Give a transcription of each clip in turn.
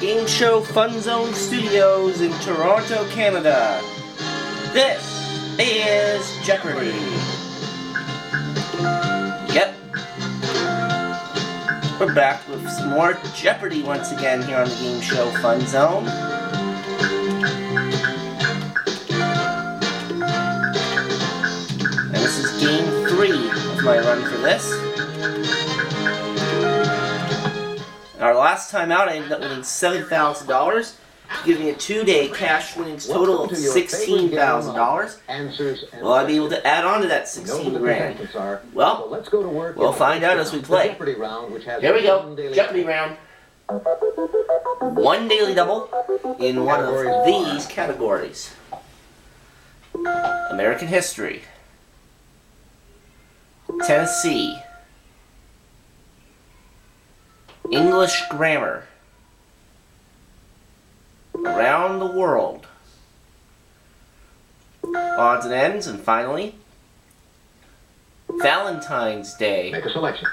game show Fun Zone Studios in Toronto, Canada. This is Jeopardy! Yep. We're back with some more Jeopardy once again here on the game show Fun Zone. And this is game 3 of my run for this. Our last time out, I ended up winning $7,000, giving me a 2-day cash winnings total of $16,000. Will I be able to add on to that 16 grand? Well, we'll find out as we play. Here we go, Jeopardy round. One daily double in one of these categories. American history, Tennessee, English grammar, around the world, odds and ends, and finally, Valentine's Day. Make a selection.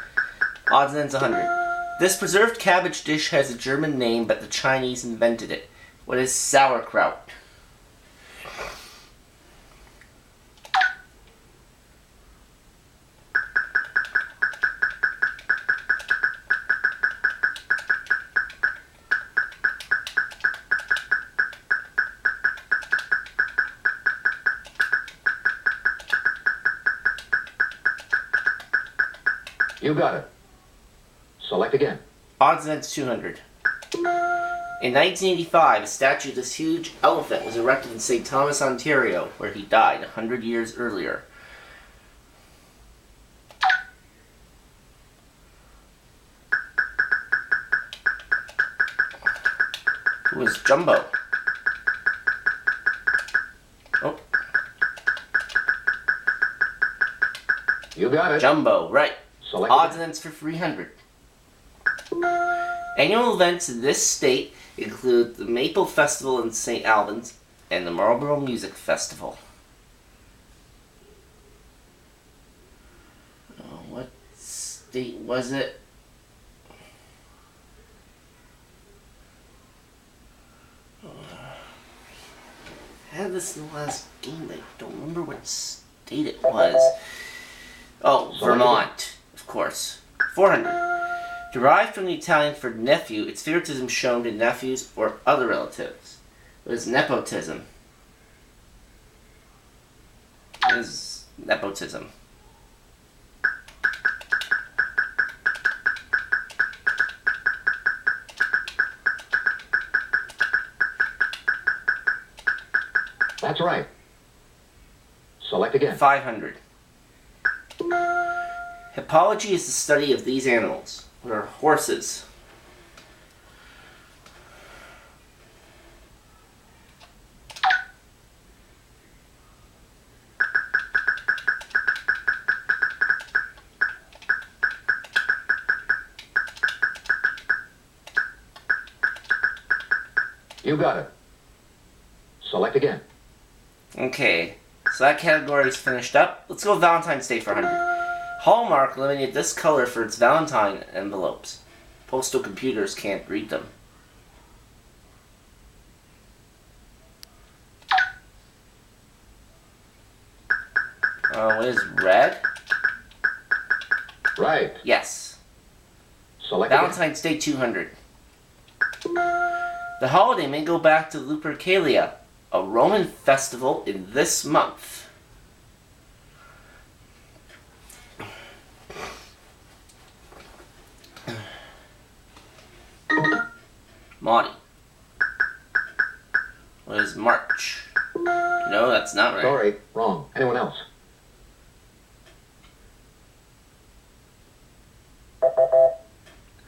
Odds and ends 100. This preserved cabbage dish has a German name, but the Chinese invented it. What is sauerkraut? You got it. Select again. Odds and ends 200. In 1985, a statue of this huge elephant was erected in St. Thomas, Ontario, where he died 100 years earlier. Who was Jumbo? Oh. You got it. Jumbo, right. Select Odds again. and ends for 300. Annual events in this state include the Maple Festival in St. Albans and the Marlborough Music Festival. Oh, what state was it? I had this in the last game, but I don't remember what state it was. Oh, Vermont, of course. 400. Derived from the Italian for nephew, its favoritism shown to nephews or other relatives. What is nepotism? What is nepotism? That's right. Select again. 500. Hippology is the study of these animals. What are horses? You got it. Select again. Okay, so that category is finished up. Let's go Valentine's Day for 100. Hallmark eliminated this color for its Valentine envelopes. Postal computers can't read them. What is red? Right. Yes. Select Valentine's Day 200. The holiday may go back to Lupercalia, a Roman festival in this month. Maudie. What is March? No, that's not right. Sorry, wrong. Anyone else?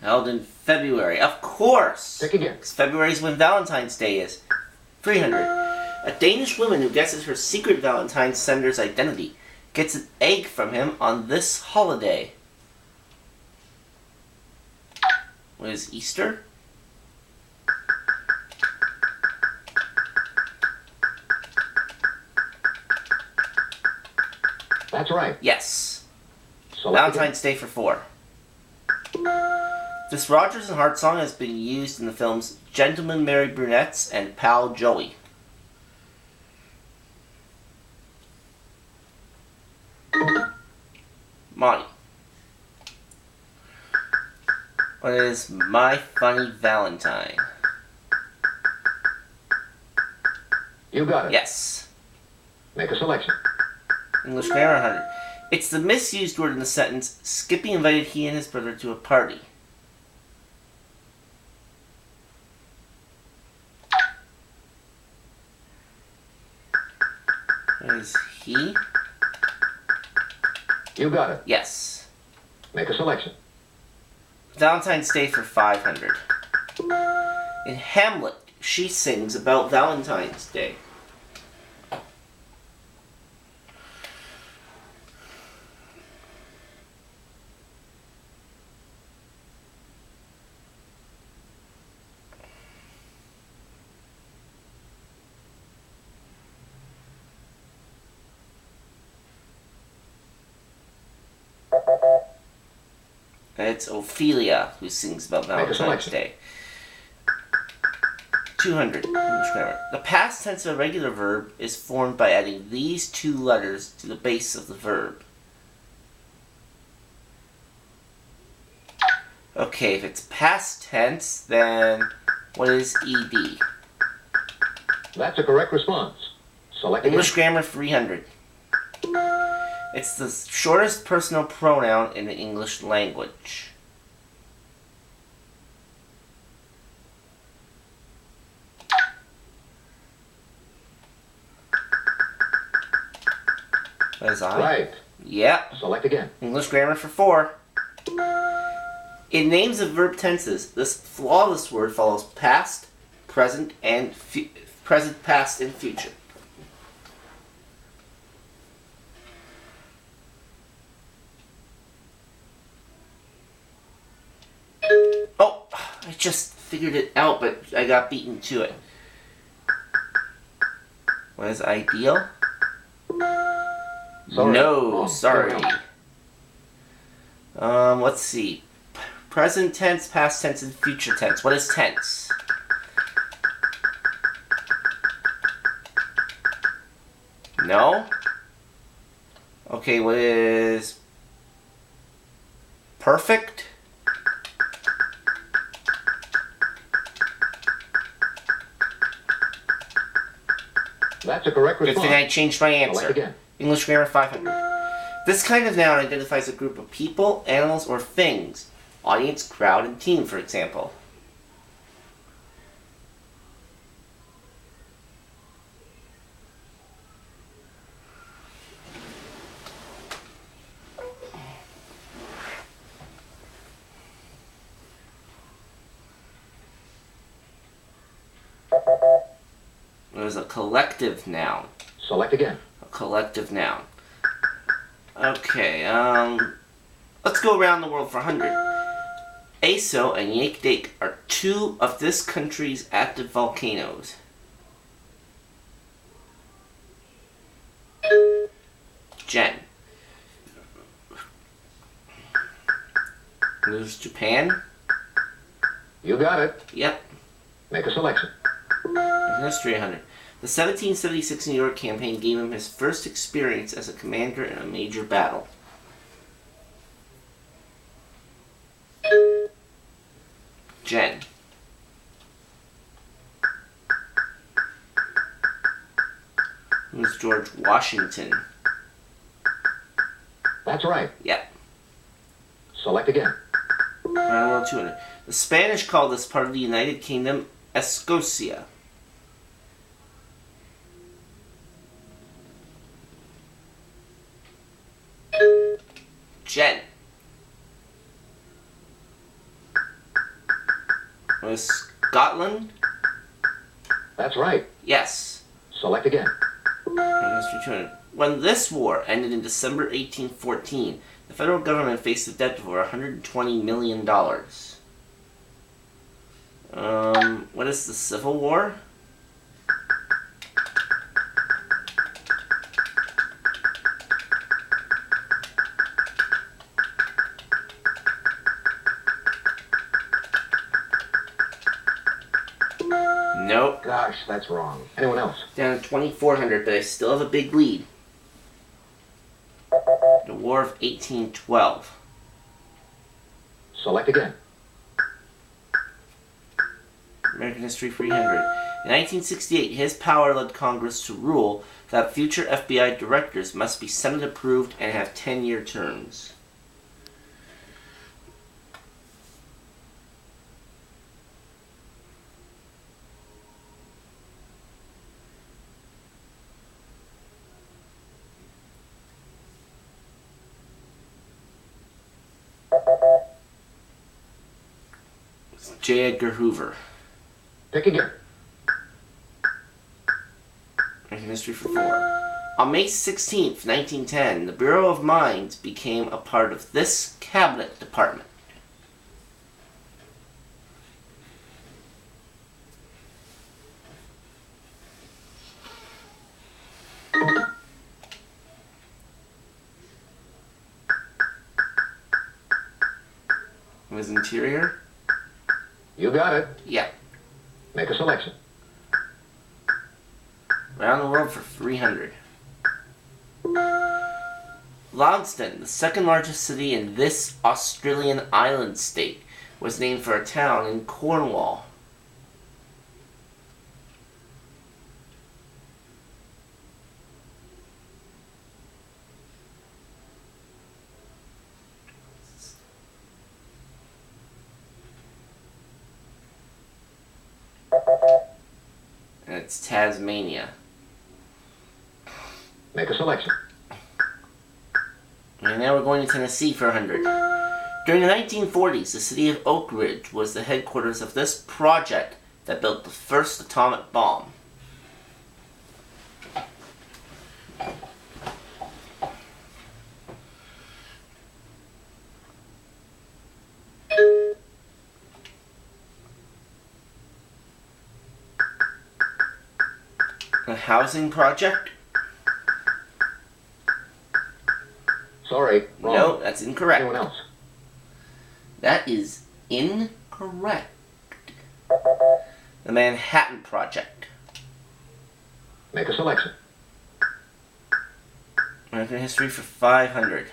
Held in February. Of course! Pick again. Because February is when Valentine's Day is. 300. A Danish woman who guesses her secret Valentine's sender's identity gets an egg from him on this holiday. What is Easter? That's right. Yes. Select Valentine's Day for 4. This Rogers and Hart song has been used in the films Gentlemen Marry Brunettes and Pal Joey. Monty. What is My Funny Valentine? You got it. Yes. Make a selection. English grammar 100. It's the misused word in the sentence, Skippy invited he and his brother to a party. What is he? You got it. Yes. Make a selection. Valentine's Day for 500. In Hamlet, she sings about Valentine's Day. It's Ophelia who sings about Valentine's Day. 200. English grammar. The past tense of a regular verb is formed by adding these two letters to the base of the verb. Okay, if it's past tense, then what is ed? That's a correct response. Select English again. grammar 300. It's the shortest personal pronoun in the English language. What is I? Right. Yep. Select again. English grammar for 4. In names of verb tenses, this flawless word follows past, present, and present, past, and future. Oh, I just figured it out, but I got beaten to it. What is ideal? Sorry. No, Wrong. sorry. Let's see. Present tense, past tense, and future tense. What is tense? No? Okay, what is perfect? That's a correct Good response. thing I changed my Select answer. again. English grammar 500. This kind of noun identifies a group of people, animals, or things. Audience, crowd, and team, for example. There's a collective noun. Select again. A collective noun. Okay, let's go around the world for 100. Aso and Yakdake are two of this country's active volcanoes. Jen. There's Japan. You got it. Yep. Make a selection. There's 300. The 1776 New York campaign gave him his first experience as a commander in a major battle. Jen. Who's George Washington? That's right. Yep. Select again. Round world 200. The Spanish called this part of the United Kingdom Escocia. Jen. Was Scotland? That's right. Yes. Select again. History 200. When this war ended in December 1814, the federal government faced a debt of over $120 million. What is the Civil War? Gosh, that's wrong. Anyone else? Down to 2,400, but I still have a big lead. The War of 1812. Select again. American History 300. In 1968, his power led Congress to rule that future FBI directors must be Senate approved and have 10-year terms. J. Edgar Hoover. Pick again. American History for 4. On May 16th, 1910, the Bureau of Mines became a part of this cabinet department. It was Interior? You got it. Yeah. Make a selection. Around the world for 300. Launceston, the second largest city in this Australian island state, was named for a town in Cornwall. And it's Tasmania. Make a selection. And now we're going to Tennessee for 100. During the 1940s, the city of Oak Ridge was the headquarters of this project that built the first atomic bomb. A housing project? Sorry, wrong. No, that's incorrect. Anyone else? That is incorrect. The Manhattan Project. Make a selection. American History for 500.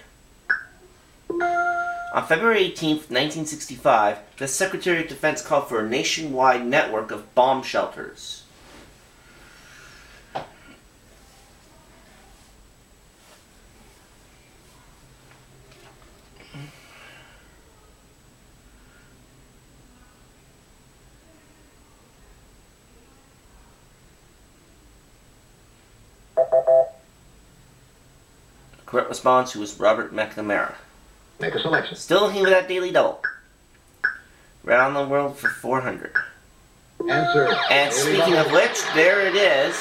On February 18th, 1965, the Secretary of Defense called for a nationwide network of bomb shelters. Correct response was Robert McNamara. Make a selection. Still looking for that daily double. Round the world for 400. Answer. And speaking of which, there it is.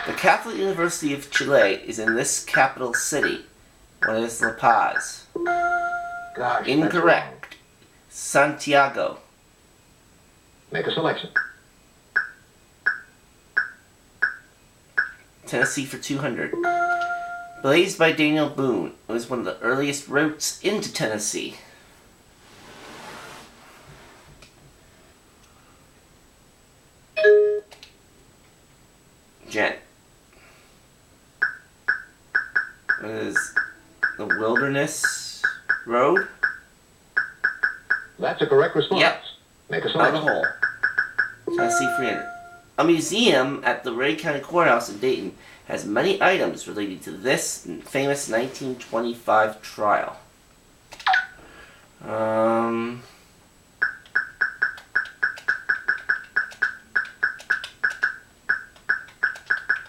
The Catholic University of Chile is in this capital city. What is La Paz? Gosh, that's wrong. Incorrect. Santiago. Make a selection. Tennessee for 200. Blazed by Daniel Boone, it was one of the earliest routes into Tennessee. Jen. What is the Wilderness Road? That's a correct response. Yep. Make a Out of the selection. hole. Tennessee 300. A museum at the Ray County Courthouse in Dayton has many items related to this famous 1925 trial.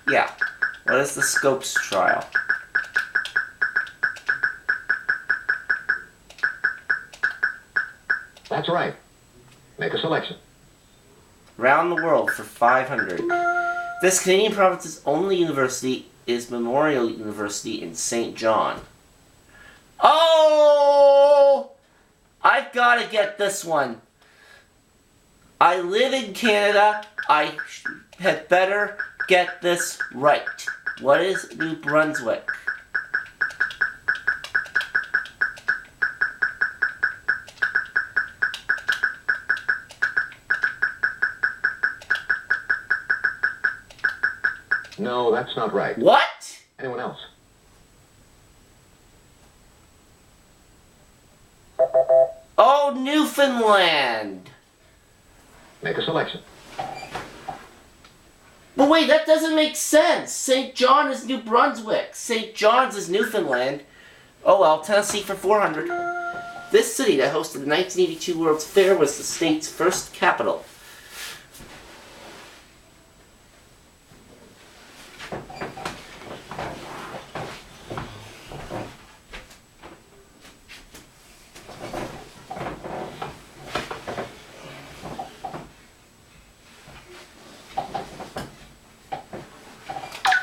Yeah. What is the Scopes trial? That's right. Make a selection. Round the world for 500. This Canadian province's only university is Memorial University in St. John. Oh! I've got to get this one. I live in Canada. I had better get this right. What is New Brunswick? No, that's not right. What? Anyone else? Oh, Newfoundland. Make a selection. But wait, that doesn't make sense. St. John is New Brunswick. St. John's is Newfoundland. Oh well, Tennessee for 400. This city that hosted the 1982 World's Fair was the state's first capital.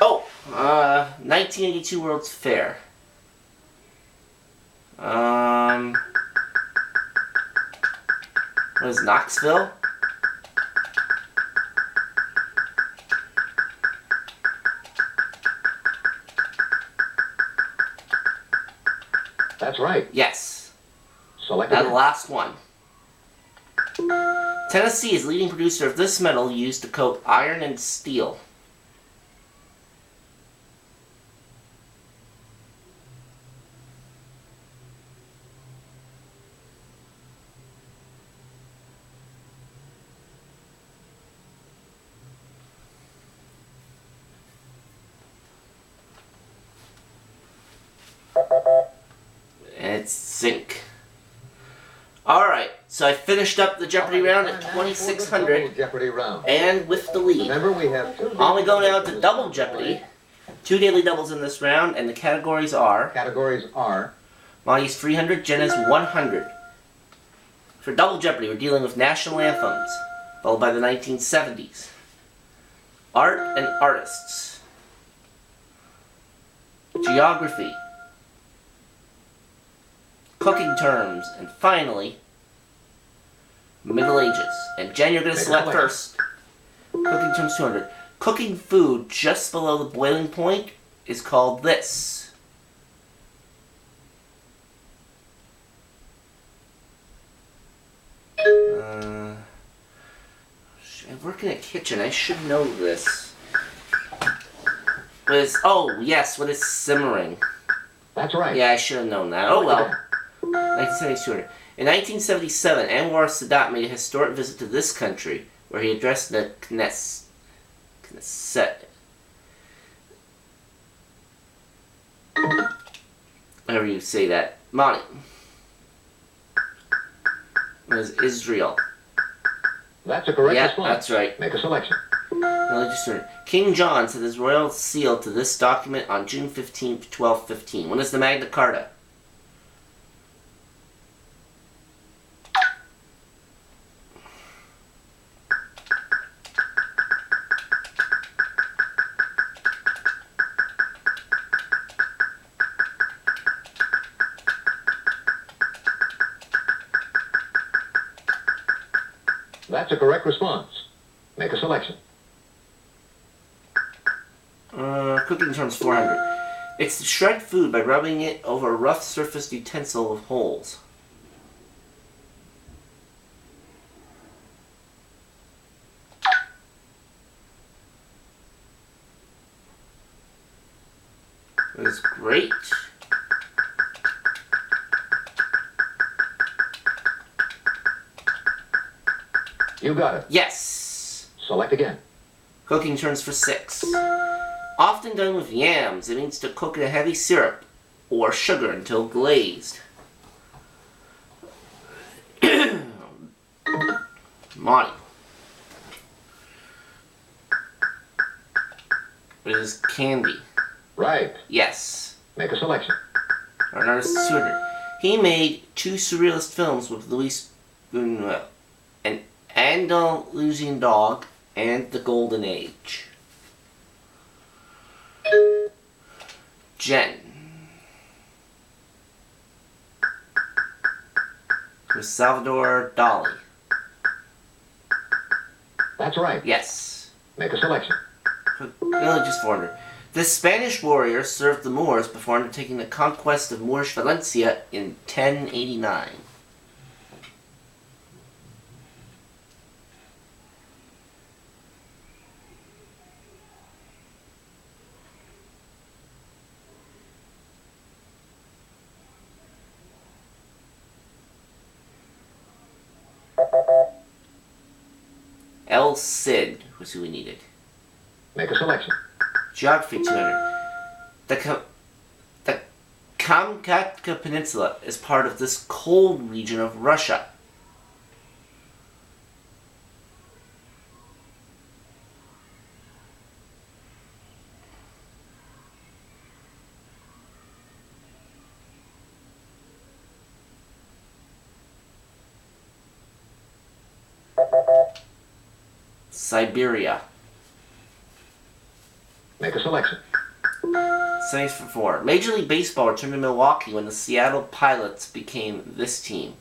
Oh, 1982 World's Fair. What is Knoxville? That's right. Yes. Select Now again. the last one. Tennessee is leading producer of this metal used to coat iron and steel. And it's zinc. Alright, so I finished up the Jeopardy round at 2,600 Jeopardy round. and with the lead. Remember, we have two. On we go now to Double Jeopardy. 2 daily doubles in this round, and the categories are Categories are Monty's 300, Jenna's 100. For Double Jeopardy, we're dealing with national anthems, followed by the 1970s. Art and artists. Geography. Cooking terms, and finally, Middle Ages. And Jen, you're going to Make a select selection. first. Cooking terms 200. Cooking food just below the boiling point is called this. I work in a kitchen. I should know this. What is? Oh yes, what is simmering? That's right. Yeah, I should have known that. Oh well. 1972. In 1977, Anwar Sadat made a historic visit to this country, where he addressed the Knesset. However you say that. Monty. It was Israel. That's a correct Yeah, response. that's right. Make a selection. Religious order. King John set his royal seal to this document on June 15th, 1215. When is the Magna Carta? That's a correct response. Make a selection. Cooking terms 400. It's to shred food by rubbing it over a rough surfaced utensil with holes. That is great. You got it. Yes. Select again. Cooking turns for 6. Often done with yams, it means to cook in a heavy syrup or sugar until glazed. Monty. It is candy. Right. Yes. Make a selection. An artist 200. He made 2 surrealist films with Louis Buñuel, An Andalusian Dog and The Golden Age. Jen. With Salvador Dali. That's right. Yes. Make a selection. Religious 400. This Spanish warrior served the Moors before undertaking the conquest of Moorish Valencia in 1089. El Cid was who we needed. Make a selection. Geography 200. The Kamchatka Peninsula is part of this cold region of Russia. Siberia. Make a selection. 74. Major League Baseball returned to Milwaukee when the Seattle Pilots became this team.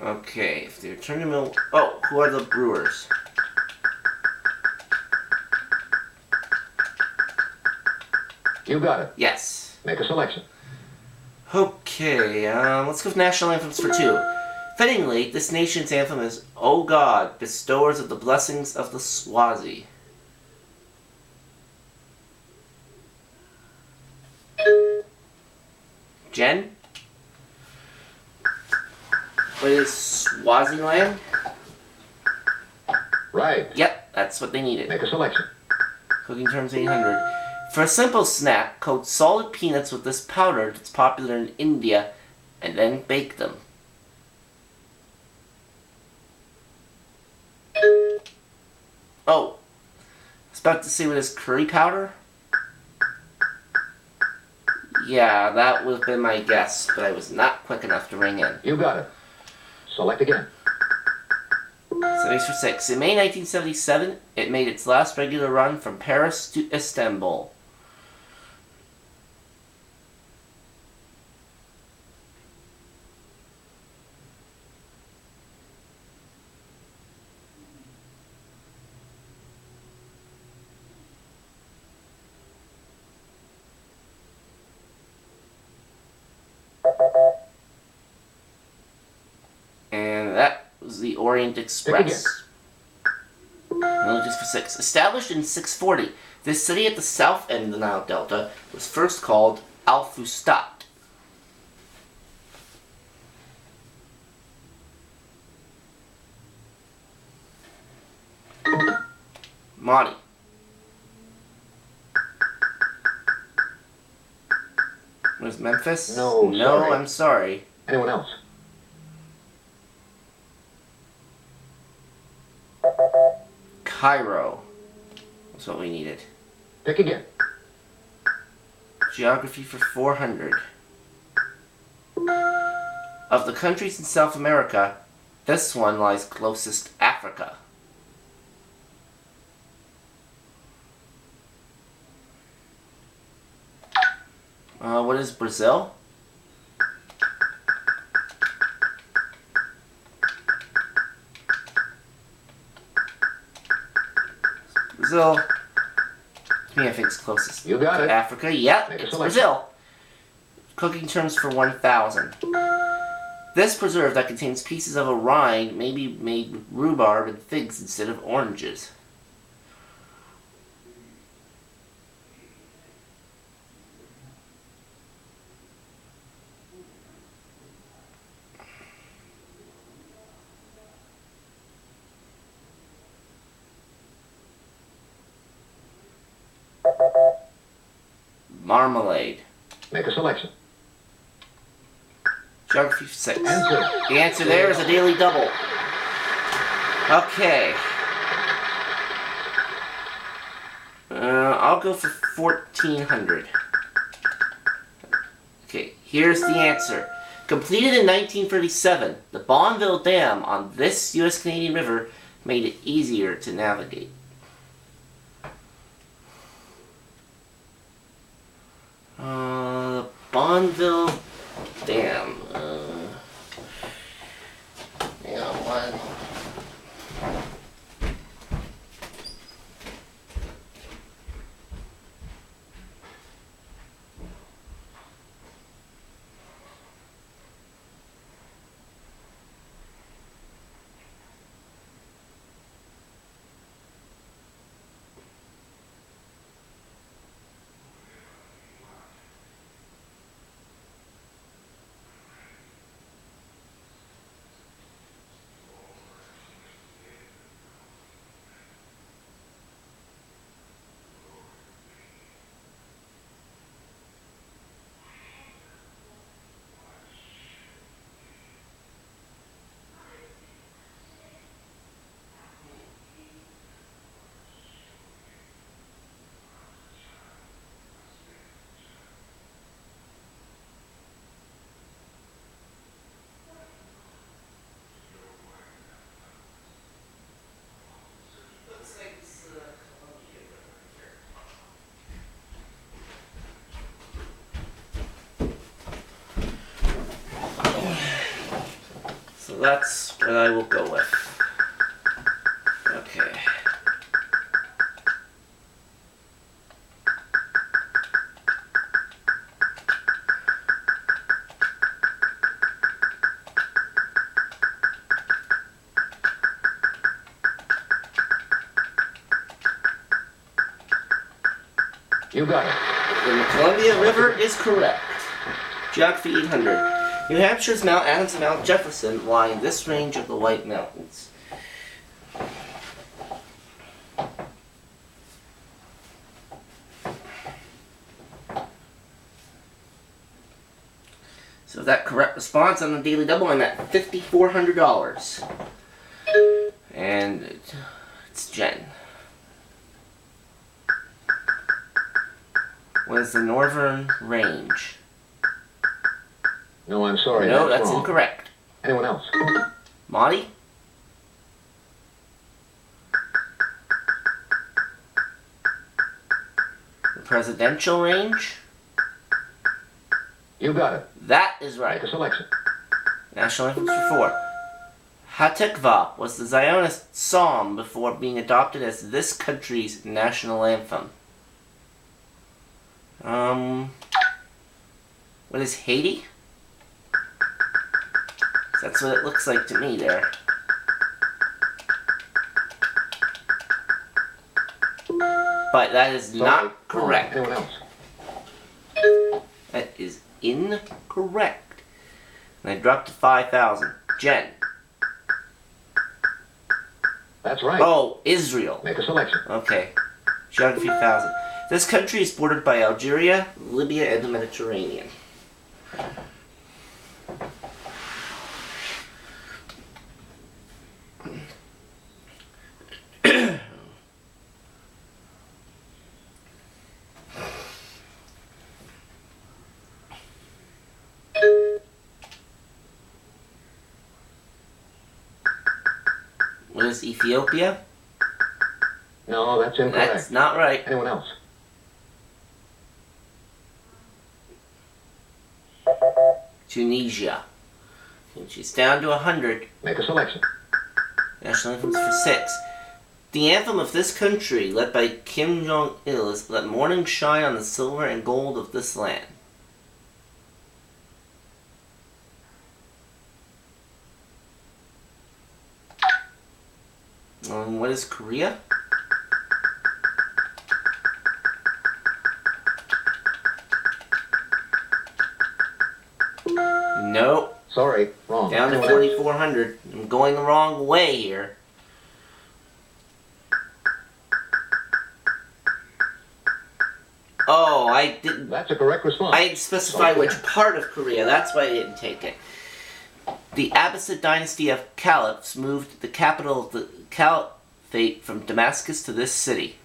Okay, if they return to who are the Brewers? You got it. Yes. Make a selection. Okay, let's go with national anthems for 2. Fittingly, this nation's anthem is "O God, bestowers of the blessings of the Swazi." Jen? What is Swaziland? Right. Yep, that's what they needed. Make a selection. Cooking terms 800. For a simple snack, coat salted peanuts with this powder that's popular in India, and then bake them. Oh, I was about to say what is curry powder? Yeah, that would have been my guess, but I was not quick enough to ring in. You got it. Select again. 76 for 6. In May 1977, it made its last regular run from Paris to Istanbul. And that was the Orient Express. Religious for 6. Established in 640, this city at the south end of the Nile Delta was first called Al-Fustat. Monty. Was Memphis? No, sorry. I'm sorry. Anyone else? Cairo. That's what we needed. Pick again. Geography for 400. Of the countries in South America, this one lies closest Africa. What is Brazil? Brazil, to me, I think it's closest. You got it. Africa, yep, Make a it's selection. Brazil. Cooking terms for 1,000. This preserve that contains pieces of a rind may be made with rhubarb and figs instead of oranges. Marmalade. Make a selection. Geography 6. Answer. The answer there is a daily double. Okay. I'll go for 1,400. Okay, here's the answer. Completed in 1937, the Bonneville Dam on this U.S.-Canadian river made it easier to navigate. Bonneville Dam. Hang on one. So that's what I will go with. Okay. You got it. The Columbia River is correct. Geography 800. New Hampshire's Mount Adams and Mount Jefferson lie in this range of the White Mountains. So that correct response on the Daily Double, I'm at $5,400. And it's Jen. What is the Northern Range? No, I'm sorry. No, that's wrong. incorrect. Anyone else? Monty? The Presidential Range? You got it. That is right. Make a selection. National anthems for 4. Hatikva was the Zionist psalm before being adopted as this country's national anthem. What is Haiti? That's what it looks like to me there. But that is not correct. Anyone else? That is incorrect. And I dropped to 5,000. Jen. That's right. Oh, Israel. Make a selection. Okay. Geography 1000. This country is bordered by Algeria, Libya, and the Mediterranean. What is Ethiopia? No, that's incorrect. That's not right. Anyone else? Tunisia. And she's down to 100. Make a selection. National anthems for 6. The anthem of this country, led by Kim Jong-il, is "Let Morning Shine on the Silver and Gold of This Land." What is Korea? Nope. Sorry, wrong. Down to Anyone else? 4,400. I'm going the wrong way here. Oh, I didn't. That's a correct response. I didn't specify which part of Korea. That's why I didn't take it. The Abbasid dynasty of caliphs moved the capital of the caliphate from Damascus to this city.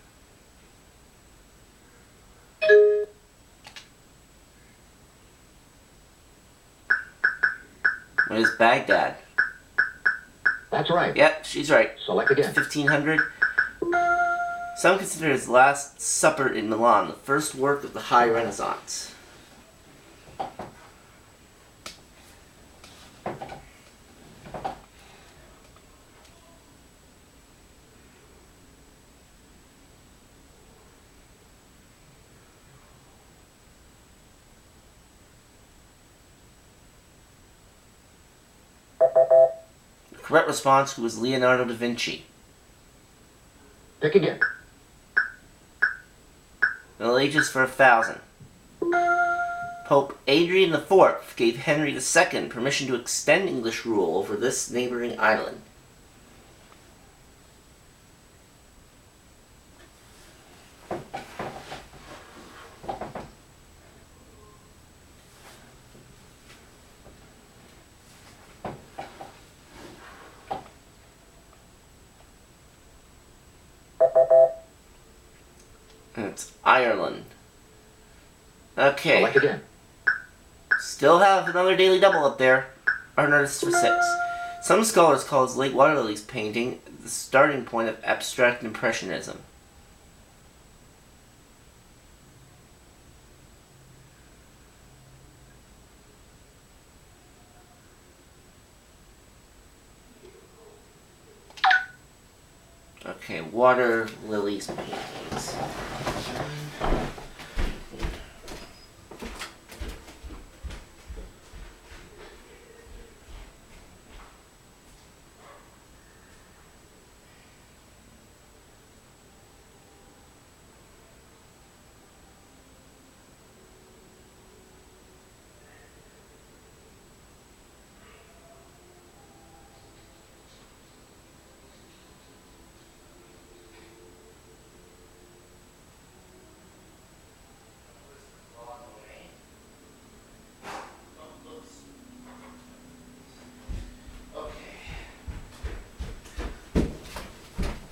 What is Baghdad? That's right. Yep, she's right. Select again. 1,500. Some consider his Last Supper in Milan the first work of the High Renaissance. The correct response was Leonardo da Vinci. Pick again. Middle Ages for 1,000. Pope Adrian IV gave Henry II permission to extend English rule over this neighboring island. And it's Ireland. Okay. Select again. Still have another daily double up there. Art artist for 6. Some scholars call his late water lilies painting the starting point of abstract impressionism. Okay, water lilies paintings.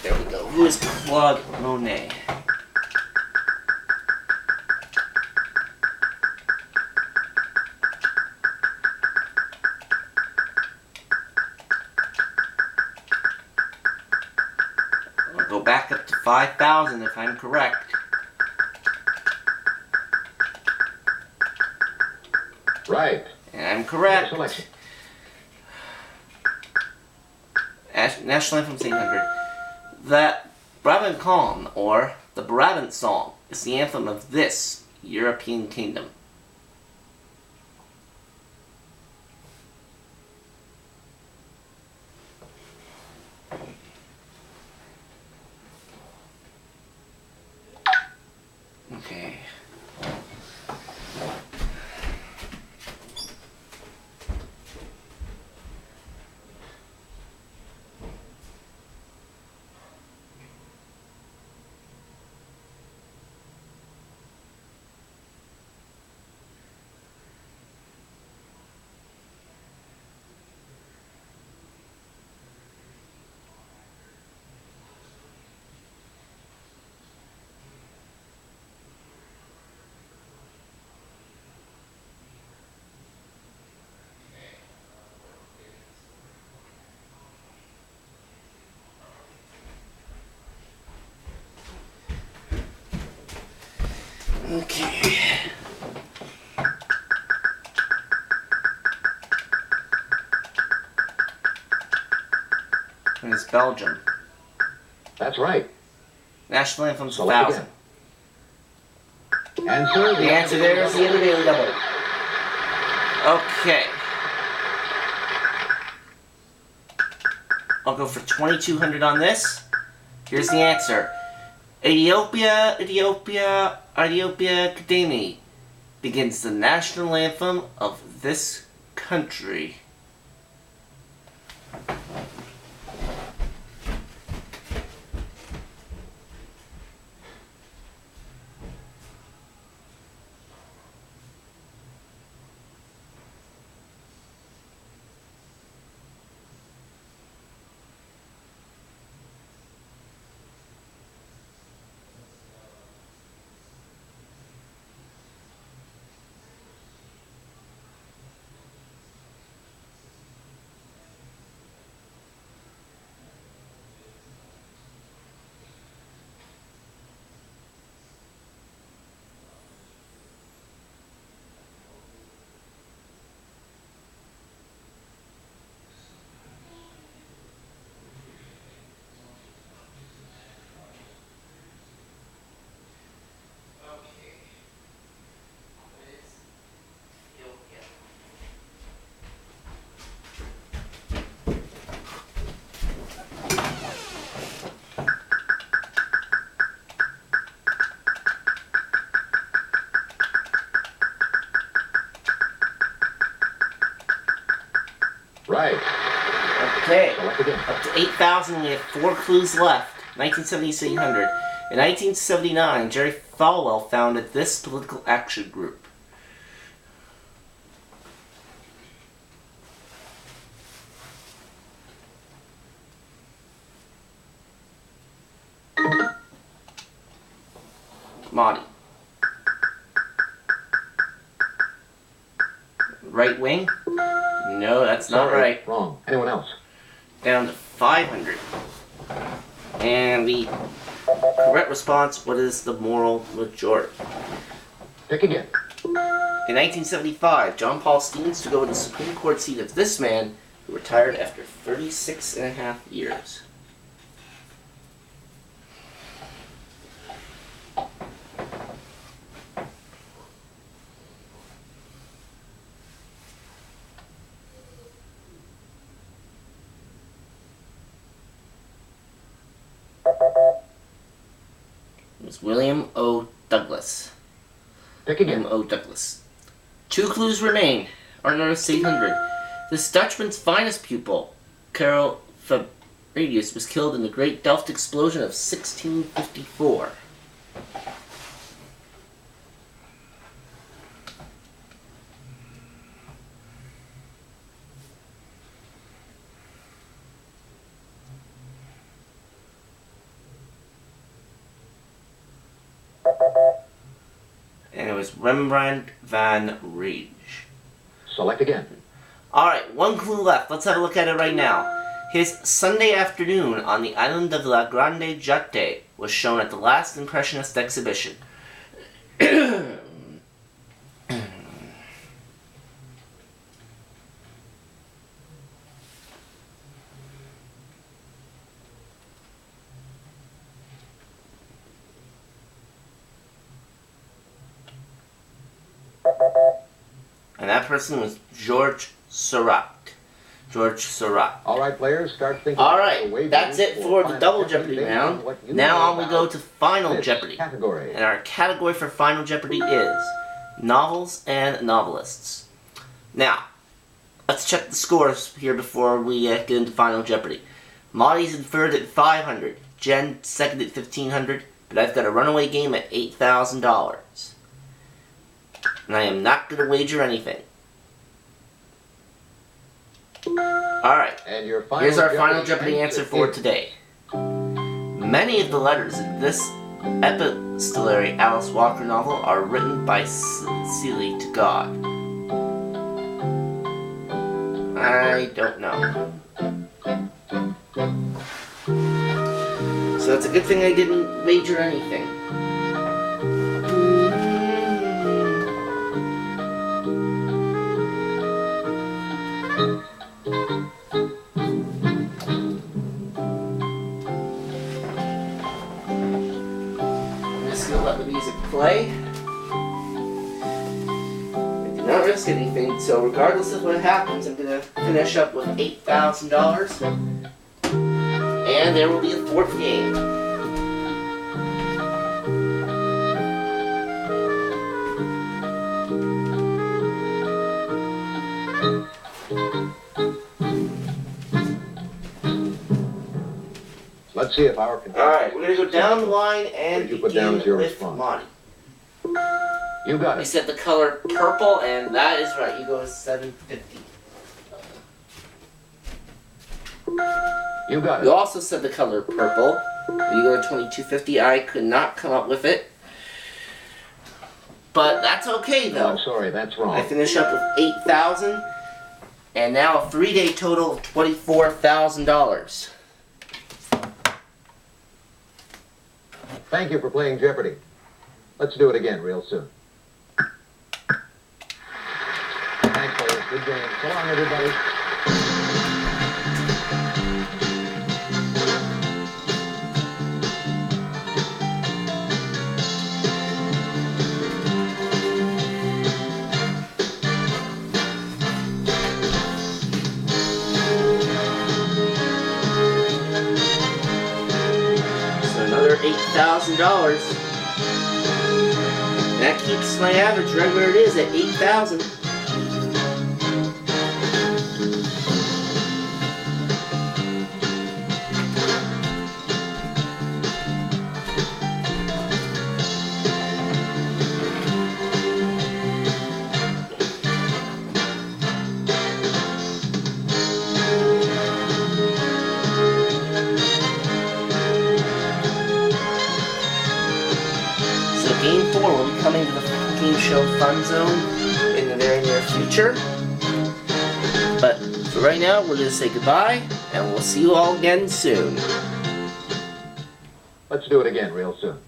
There we go. Who is Claude Monet? I'll go back up to 5,000 if I'm correct. Right. And I'm correct. Selection. National Anthem 800. That Brabant Calm, or the Brabant Song, is the anthem of this European kingdom. Okay. Okay. And it's Belgium. That's right. National Anthem's Select 1,000. again. Answer. The answer there is the other daily double. Okay. I'll go for 2,200 on this. Here's the answer. Ethiopia, Ethiopia, Ethiopia Kademi begins the national anthem of this country. Right. Okay. Select again. Up to 8,000, we have 4 clues left. 1970 to 800. In 1979, Jerry Falwell founded this political action group. Mahdi. Right wing? No, that's not Sorry, right. Wrong. Anyone else? Down to 500. And the correct response, what is the moral majority? Pick again. In 1975, John Paul Stevens took over the Supreme Court seat of this man, who retired after 36 and a half years. was William O. Douglas. Pick again. William O. Douglas. 2 clues remain. Our notice 800. This Dutchman's finest pupil, Karel Fabricius, was killed in the Great Delft Explosion of 1654. And it was Rembrandt van Rijn. Select again. Alright, 1 clue left. Let's have a look at it right now. His Sunday Afternoon on the island of La Grande Jatte was shown at the last Impressionist exhibition. And that person was George Seurat. George Seurat. All right, players, start thinking. Alright, that's it for the Double Jeopardy round. Now on we go to Final Jeopardy. Category. And our category for Final Jeopardy is novels and novelists. Now, let's check the scores here before we get into Final Jeopardy. Monty's in third at 500. Jen second at 1,500. But I've got a runaway game at $8,000. And I am not going to wager anything. Alright, here's our Final Jeopardy answer for today. Many of the letters in this epistolary Alice Walker novel are written by Seeley to God. I don't know. So it's a good thing I didn't wager anything. Let the music play. I did not risk anything, so regardless of what happens, I'm going to finish up with $8,000. And there will be a 4th game. Let's see if our Alright, we're going to go down the line and begin with Monty. You got You it. said the color purple, and that is right. You go with 750. You got it. You also said the color purple. You go to 2250. I could not come up with it. But that's okay, No, though. I'm sorry, that's wrong. I finish up with 8,000, and now a 3-day total of $24,000. Thank you for playing Jeopardy. Let's do it again real soon. Thanks, players. Good game. So long, everybody. Another $8,000. That keeps my average right where it is at 8,000. Game 4 will be coming to the Game Show Fun Zone in the very near future. But for right now, we're going to say goodbye, and we'll see you all again soon. Let's do it again real soon.